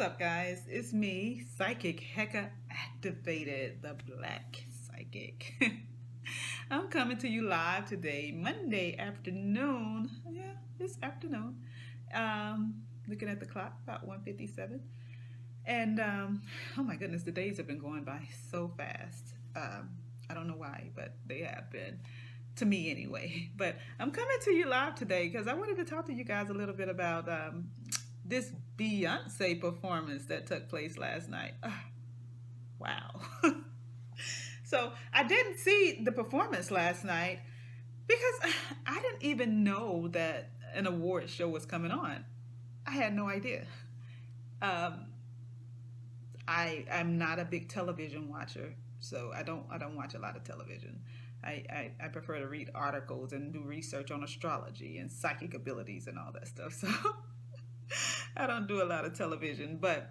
up, guys? It's me, Psychic Heka Activated, the Black Psychic. I'm coming to you live today, Monday afternoon. Yeah, this afternoon. Looking at the clock, about 1:57. And oh my goodness, the days have been going by so fast. I don't know why, but they have been. To me, anyway. But I'm coming to you live today because I wanted to talk to you guys a little bit about this Beyonce performance that took place last night. Wow. So I didn't see the performance last night because I didn't even know that an award show was coming on. I had no idea. Um, I'm not a big television watcher, so I don't watch a lot of television. I prefer to read articles and do research on astrology and psychic abilities and all that stuff. So I don't do a lot of television, but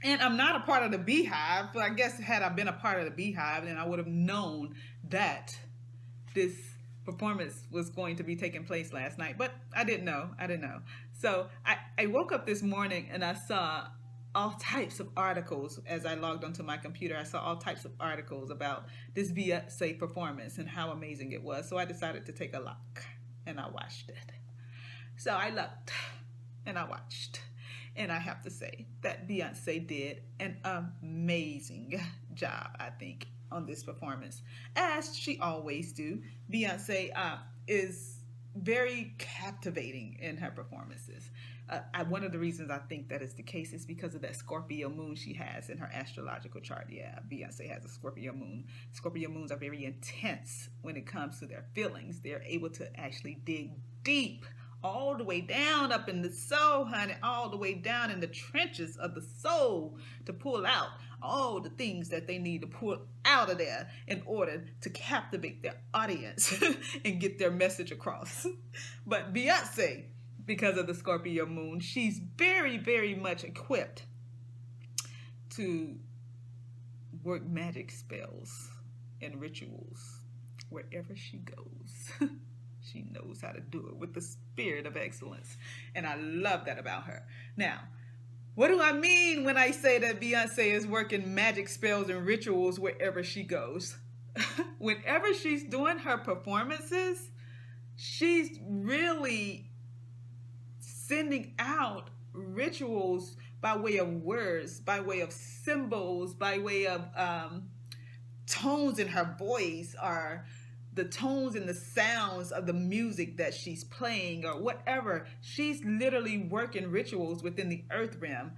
and I'm not a part of the Beehive. So I guess had I been a part of the Beehive, then I would have known that this performance was going to be taking place last night. But I didn't know. I didn't know. So I woke up this morning and I saw all types of articles as I logged onto my computer. I saw all types of articles about this Beyonce performance and how amazing it was. So I decided to take a look and I watched it. So I looked and I watched. And I have to say that Beyonce did an amazing job, I think, on this performance. As she always do, Beyonce is very captivating in her performances. One of the reasons I think that is the case is because of that Scorpio moon she has in her astrological chart. Yeah, Beyonce has a Scorpio moon. Scorpio moons are very intense when it comes to their feelings. They're able to actually dig deep, all the way down up in the soul, honey, all the way down in the trenches of the soul to pull out all the things that they need to pull out of there in order to captivate their audience and get their message across. But Beyonce, because of the Scorpio moon, she's very, very much equipped to work magic spells and rituals wherever she goes. She knows how to do it with the spirit of excellence. And I love that about her. Now, what do I mean when I say that Beyonce is working magic spells and rituals wherever she goes? Whenever she's doing her performances, she's really sending out rituals by way of words, by way of symbols, by way of tones in her voice, or the tones and the sounds of the music that she's playing or whatever. She's literally working rituals within the earth realm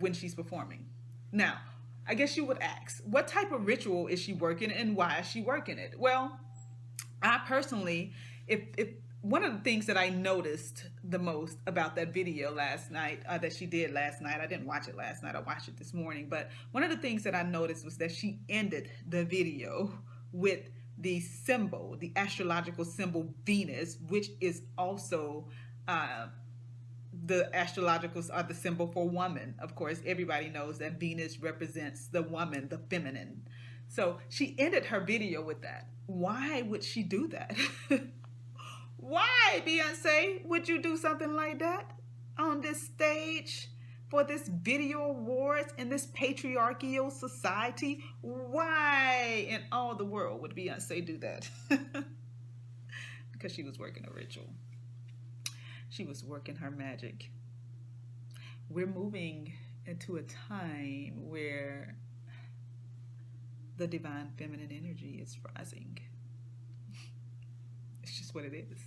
when she's performing. Now, I guess you would ask, what type of ritual is she working and why is she working it? Well, I personally, if one of the things that I noticed the most about that video last night, that she did last night, I didn't watch it last night, I watched it this morning, but one of the things that I noticed was that she ended the video with the symbol, the astrological symbol Venus, which is also the astrologicals are the symbol for woman. Of course, everybody knows that Venus represents the woman, the feminine. So she ended her video with that. Why would she do that? Why, Beyonce, would you do something like that on this stage for this video awards in this patriarchal society? Why in all the world would Beyonce do that? Because she was working a ritual. She was working her magic. We're moving into a time where the divine feminine energy is rising. It's just what it is.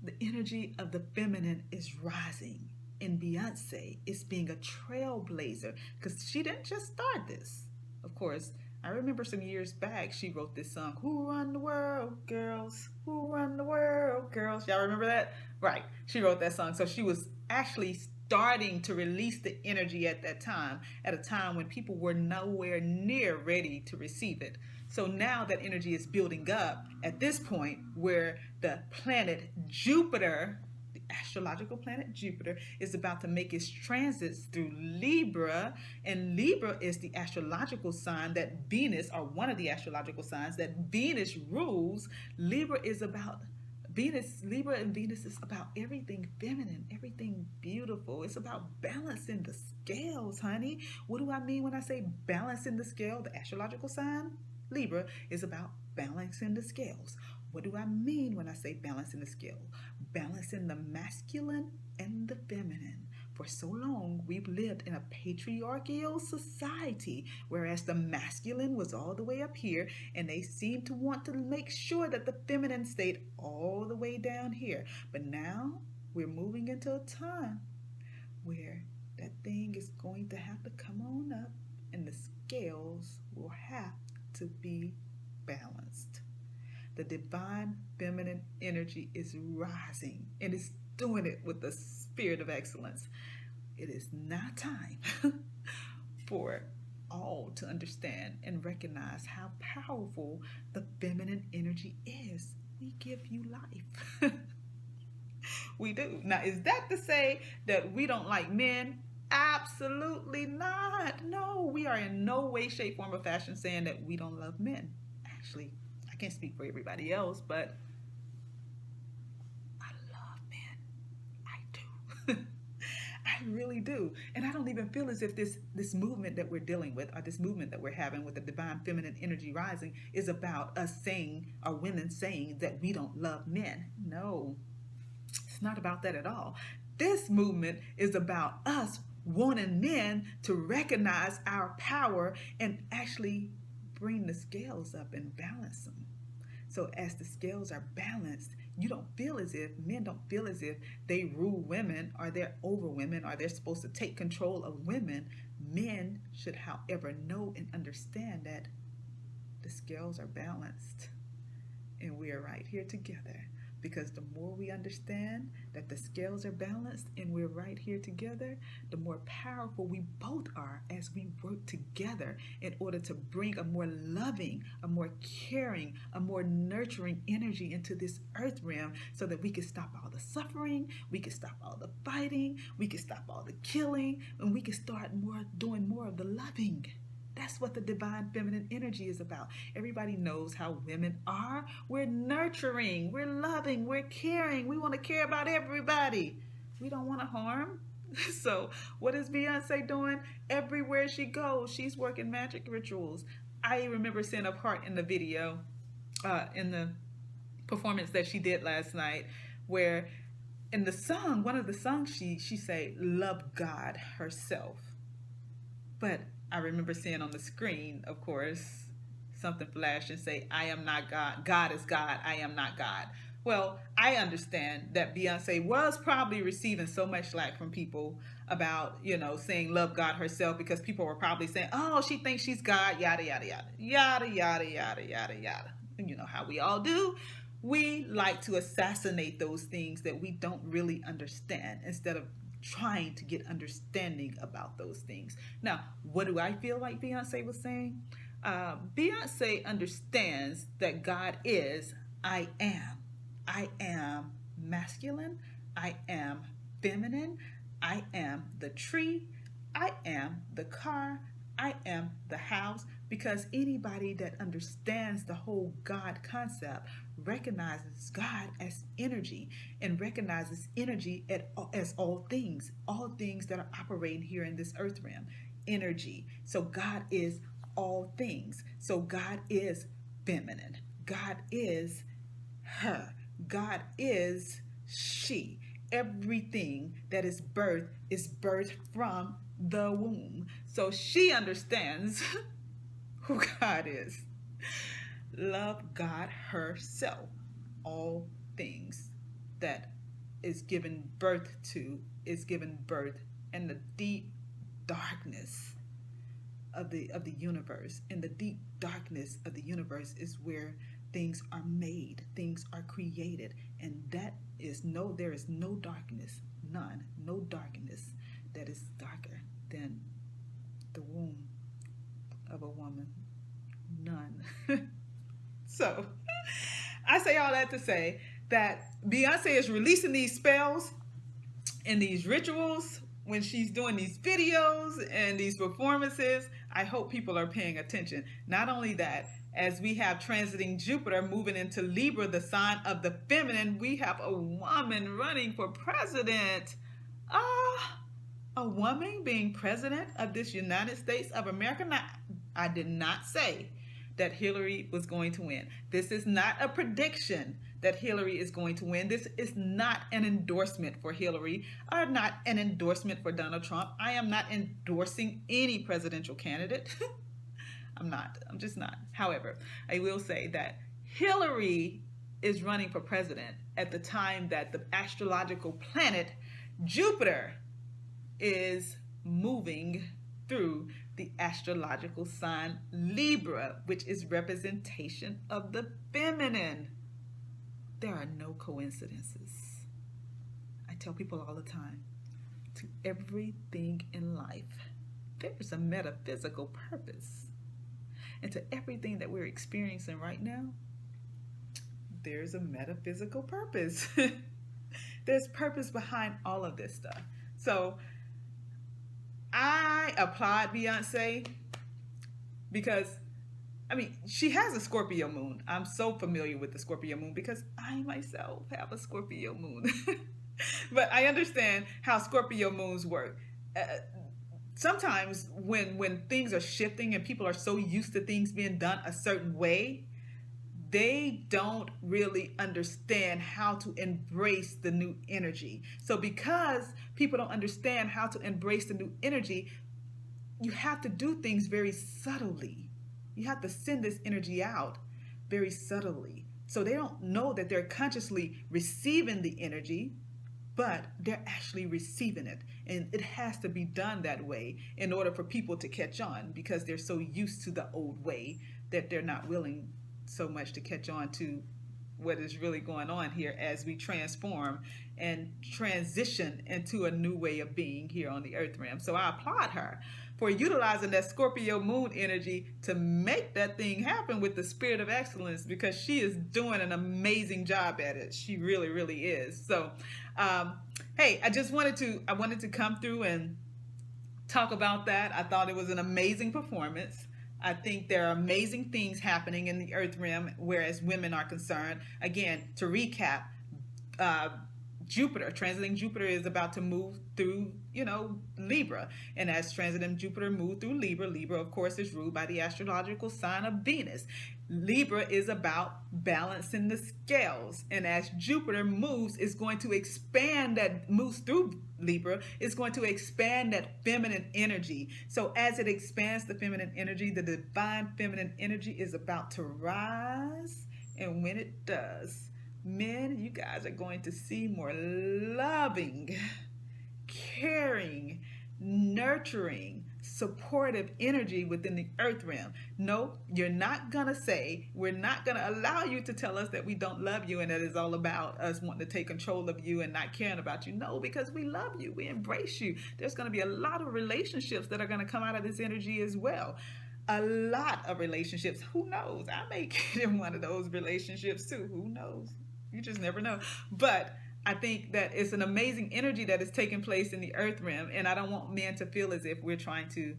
The energy of the feminine is rising. And Beyonce is being a trailblazer because she didn't just start this. Of course, I remember some years back she wrote this song, "Who Run the World, Girls? Who Run the World, Girls?" Y'all remember that? Right. She wrote that song. So she was actually starting to release the energy at that time, at a time when people were nowhere near ready to receive it. So now that energy is building up at this point where the planet Jupiter, the astrological planet Jupiter, is about to make its transits through Libra, and Libra is the astrological sign that Venus, or one of the astrological signs that Venus rules. Libra is about Venus, Libra and Venus is about everything feminine, everything beautiful. It's about balancing the scales, honey. What do I mean when I say balancing the scale? The astrological sign, Libra, is about balancing the scales. What do I mean when I say balancing the scale? Balancing the masculine and the feminine. For so long, we've lived in a patriarchal society, whereas the masculine was all the way up here, and they seem to want to make sure that the feminine stayed all the way down here. But now we're moving into a time where that thing is going to have to come on up, and the scales will have to be balanced. The divine feminine energy is rising, and it's doing it with the spirit of excellence. It is now time for all to understand and recognize how powerful the feminine energy is. We give you life. We do. Now, is that to say that we don't like men? Absolutely not. No, we are in no way, shape, form, or fashion saying that we don't love men. Actually, I can't speak for everybody else, but I love men. I do. I really do. And I don't even feel as if this movement that we're dealing with, or this movement that we're having with the divine feminine energy rising, is about us saying, or women saying, that we don't love men. No, it's not about that at all. This movement is about us wanting men to recognize our power and actually bring the scales up and balance them. So as the scales are balanced, you don't feel as if, men don't feel as if they rule women, or they're over women, or they're supposed to take control of women. Men should, however, know and understand that the scales are balanced, and we are right here together. Because the more we understand that the scales are balanced and we're right here together, the more powerful we both are as we work together in order to bring a more loving, a more caring, a more nurturing energy into this earth realm, so that we can stop all the suffering, we can stop all the fighting, we can stop all the killing, and we can start doing more of the loving. That's what the divine feminine energy is about. Everybody knows how women are. We're nurturing, we're loving, we're caring. We want to care about everybody. We don't want to harm. So what is Beyonce doing? Everywhere she goes, she's working magic rituals. I remember seeing a part in the video, in the performance that she did last night, where in the song, one of the songs, she say, love God herself. But I remember seeing on the screen, of course, something flash and say, I am not God. God is God. I am not God. Well, I understand that Beyonce was probably receiving so much slack from people about, saying love God herself, because people were probably saying, oh, she thinks she's God, yada, yada, yada, yada, yada, yada, yada, yada. And you know how we all do. We like to assassinate those things that we don't really understand, instead of trying to get understanding about those things. Now, what do I feel like Beyonce was saying? Beyonce understands that God is, I am. I am masculine. I am feminine. I am the tree. I am the car. I am the house. Because anybody that understands the whole God concept recognizes God as energy, and recognizes energy as all things that are operating here in this earth realm. Energy. So God is all things. So God is feminine. God is her. God is she. Everything that is birthed from the womb. So she understands who God is. Love God herself. All things that is given birth to is given birth in the deep darkness of the universe. In the deep darkness of the universe is where things are made, things are created, and there is no darkness, none, no darkness that is darker than the womb of a woman. None. So, I say all that to say that Beyonce is releasing these spells and these rituals when she's doing these videos and these performances. I hope people are paying attention. Not only that, As we have transiting Jupiter moving into Libra, the sign of the feminine, we have a woman running for president. Ah, a woman being president of this United States of America. Now, I did not say that Hillary was going to win. This is not a prediction that Hillary is going to win. This is not an endorsement for Hillary or not an endorsement for Donald Trump. I am not endorsing any presidential candidate. I'm not. I'm just not. However, I will say that Hillary is running for president at the time that the astrological planet Jupiter is moving through the astrological sign Libra, which is representation of the feminine. There are no coincidences. I tell people all the time, to everything in life, there's a metaphysical purpose. And to everything that we're experiencing right now, there's a metaphysical purpose. There's purpose behind all of this stuff. So I applaud Beyonce because, I mean, she has a Scorpio moon. I'm so familiar with the Scorpio moon because I myself have a Scorpio moon. But I understand how Scorpio moons work. Sometimes when things are shifting and people are so used to things being done a certain way, they don't really understand how to embrace the new energy. So because people don't understand how to embrace the new energy, you have to do things very subtly. You have to send this energy out very subtly. So they don't know that they're consciously receiving the energy, but they're actually receiving it. And it has to be done that way in order for people to catch on, because they're so used to the old way that they're not willing so much to catch on to what is really going on here as we transform and transition into a new way of being here on the earth realm. So I applaud her for utilizing that Scorpio moon energy to make that thing happen with the spirit of excellence, because she is doing an amazing job at it. She really, really is. So, hey, I wanted to come through and talk about that. I thought it was an amazing performance. I think there are amazing things happening in the earth realm, whereas women are concerned. Again, to recap, Jupiter, transiting Jupiter is about to move through, Libra. And as transiting Jupiter moved through Libra, Libra, of course, is ruled by the astrological sign of Venus. Libra is about balancing the scales. And as Jupiter moves, it's going to expand that, moves through Libra, it's going to expand that feminine energy. So as it expands the feminine energy, the divine feminine energy is about to rise. And when it does, men, you guys are going to see more loving, caring, nurturing, supportive energy within the earth realm. No, you're not gonna say, we're not gonna allow you to tell us that we don't love you and that it's all about us wanting to take control of you and not caring about you. No, because we love you, we embrace you. There's gonna be a lot of relationships that are gonna come out of this energy as well. A lot of relationships. Who knows? I may get in one of those relationships too. Who knows? You just never know. But I think that it's an amazing energy that is taking place in the earth realm. And I don't want men to feel as if we're trying to,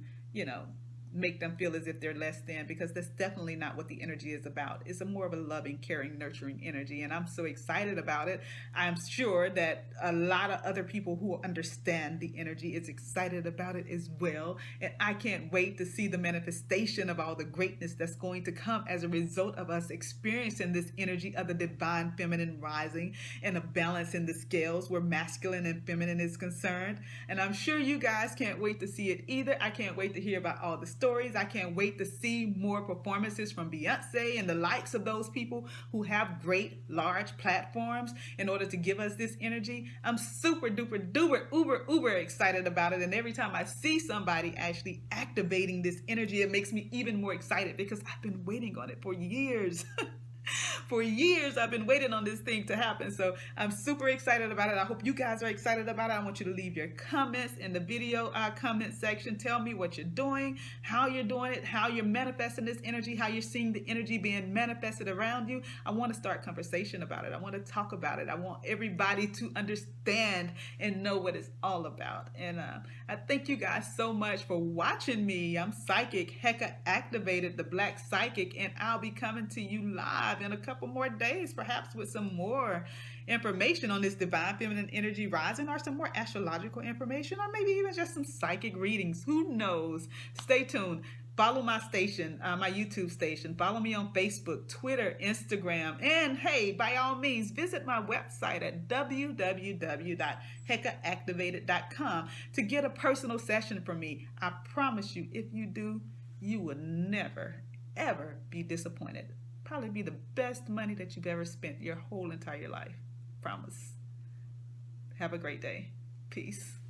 make them feel as if they're less than, because that's definitely not what the energy is about. It's a more of a loving, caring, nurturing energy. And I'm so excited about it. I'm sure that a lot of other people who understand the energy is excited about it as well. And I can't wait to see the manifestation of all the greatness that's going to come as a result of us experiencing this energy of the divine feminine rising and a balance in the scales where masculine and feminine is concerned. And I'm sure you guys can't wait to see it either. I can't wait to hear about all the stories. I can't wait to see more performances from Beyonce and the likes of those people who have great large platforms in order to give us this energy. I'm super duper duper uber excited about it, and every time I see somebody actually activating this energy, it makes me even more excited because I've been waiting on it for years. For years, I've been waiting on this thing to happen. So I'm super excited about it. I hope you guys are excited about it. I want you to leave your comments in the video comment section. Tell me what you're doing, how you're doing it, how you're manifesting this energy, how you're seeing the energy being manifested around you. I want to start conversation about it. I want to talk about it. I want everybody to understand and know what it's all about. And I thank you guys so much for watching me. I'm Psychic Heka Activated, the Black Psychic, and I'll be coming to you live in a couple more days, perhaps with some more information on this divine feminine energy rising, or some more astrological information, or maybe even just some psychic readings. Who knows? Stay tuned. Follow my station, my YouTube station. Follow me on Facebook, Twitter, Instagram. And hey, by all means, visit my website at www.hekaactivated.com to get a personal session from me. I promise you, if you do, you will never, ever be disappointed. Probably be the best money that you've ever spent your whole entire life. Promise. Have a great day. Peace.